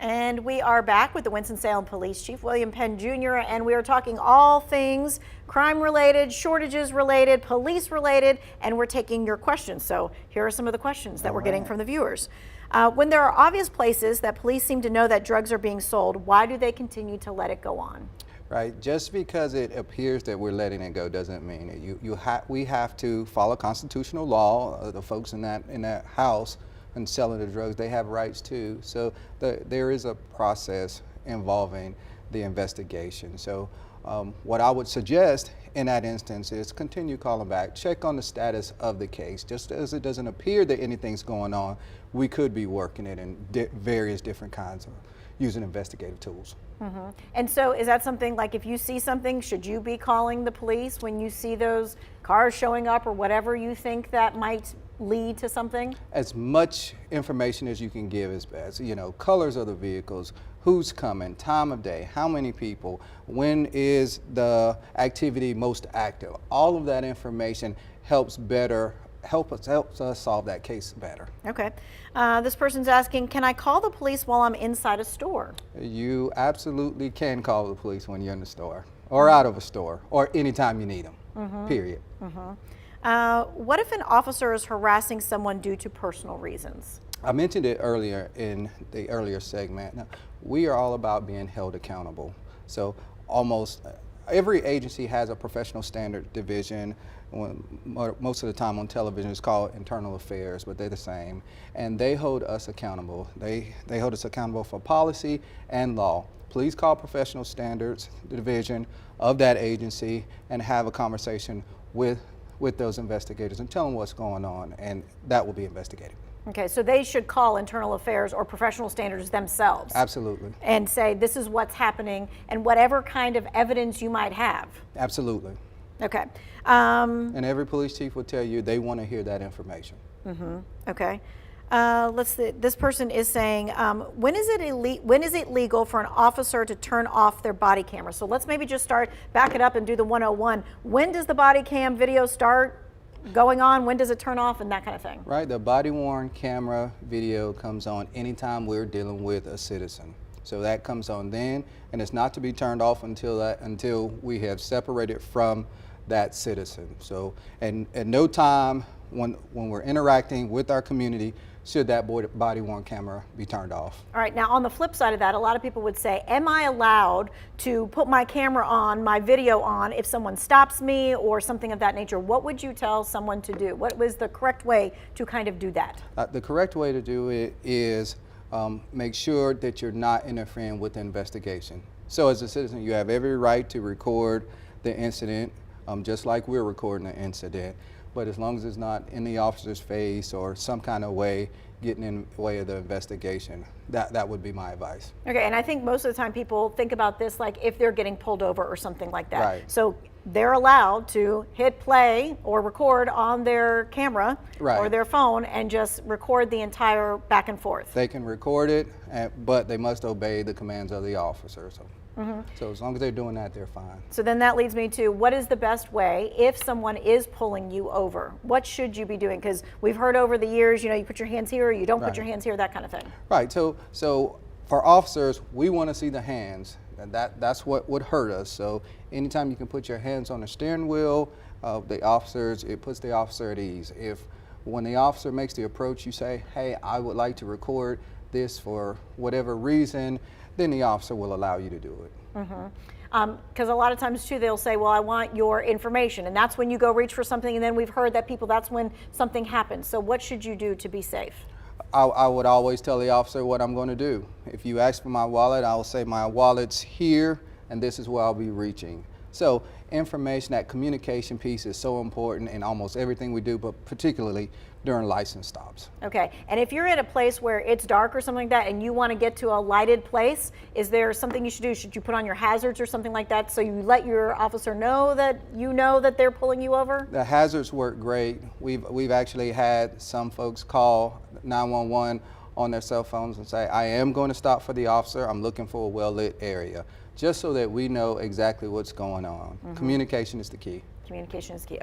And we are back with the Winston-Salem Police Chief, William Penn Jr., and we are talking all things crime-related, shortages-related, police-related, and we're taking your questions. So here are some of the questions that we're getting from the viewers. When there are obvious places that police seem to know that drugs are being sold, why do they continue to let it go on? Right, just because it appears that we're letting it go doesn't mean it. We have to follow constitutional law. The folks in that house and selling the drugs, they have rights too. So there is a process involving the investigation. So what I would suggest in that instance is continue calling back, check on the status of the case. Just as it doesn't appear that anything's going on, we could be working it in various different kinds of using investigative tools. Mm-hmm. And so is that something like if you see something, should you be calling the police when you see those cars showing up or whatever you think that might lead to something? As much information as you can give is best. You know, colors of the vehicles, who's coming, time of day, how many people, when is the activity most active. All of that information helps us solve that case better. Okay. This person's asking, can I call the police while I'm inside a store? You absolutely can call the police when you're in the store or out of a store or anytime you need them, period. What if an officer is harassing someone due to personal reasons? I mentioned it earlier in the earlier segment. Now, we are all about being held accountable. So almost every agency has a professional standard division. Most of the time on television it's called internal affairs, but they're the same. And they hold us accountable. They hold us accountable for policy and law. Please call professional standards division of that agency and have a conversation with those investigators and tell them what's going on, and that will be investigated. Okay, so they should call internal affairs or professional standards themselves. Absolutely. And say this is what's happening and whatever kind of evidence you might have. Absolutely. Okay. And every police chief will tell you they want to hear that information. Okay. Let's see. This person is saying, when is it legal for an officer to turn off their body camera? So let's maybe just back it up and do the 101. When does the body cam video start going on? When does it turn off and that kind of thing? Right, the body worn camera video comes on anytime we're dealing with a citizen. So that comes on then, and it's not to be turned off until we have separated from that citizen. So, and at no time when we're interacting with our community should that body worn camera be turned off. All right, now on the flip side of that, a lot of people would say, am I allowed to put my camera on, my video on, if someone stops me or something of that nature? What would you tell someone to do? What was the correct way to kind of do that? The correct way to do it is make sure that you're not interfering with the investigation. So as a citizen, you have every right to record the incident, just like we're recording the incident. But as long as it's not in the officer's face or some kind of way getting in the way of the investigation, that would be my advice. Okay, and I think most of the time people think about this like if they're getting pulled over or something like that. Right. So they're allowed to hit play or record on their camera or their phone and just record the entire back and forth. They can record it, but they must obey the commands of the officer. So as long as they're doing that, they're fine. So then that leads me to, what is the best way if someone is pulling you over? What should you be doing? Because we've heard over the years, you know, you put your hands here, or you don't put your hands here, that kind of thing. Right, so for officers, we want to see the hands. And that's what would hurt us. So anytime you can put your hands on the steering wheel of the officers, it puts the officer at ease. When the officer makes the approach, you say, hey, I would like to record this for whatever reason, then the officer will allow you to do it. Because a lot of times too, they'll say, well, I want your information. And that's when you go reach for something. And then we've heard that that's when something happens. So what should you do to be safe? I would always tell the officer what I'm going to do. If you ask for my wallet, I'll say my wallet's here and this is where I'll be reaching. So information, that communication piece is so important in almost everything we do, but particularly during license stops. Okay, and if you're at a place where it's dark or something like that and you want to get to a lighted place, is there something you should do? Should you put on your hazards or something like that so you let your officer know that they're pulling you over? The hazards work great. We've actually had some folks call 911 on their cell phones and say, I am going to stop for the officer. I'm looking for a well-lit area, just so that we know exactly what's going on. Communication is the key. Communication is key.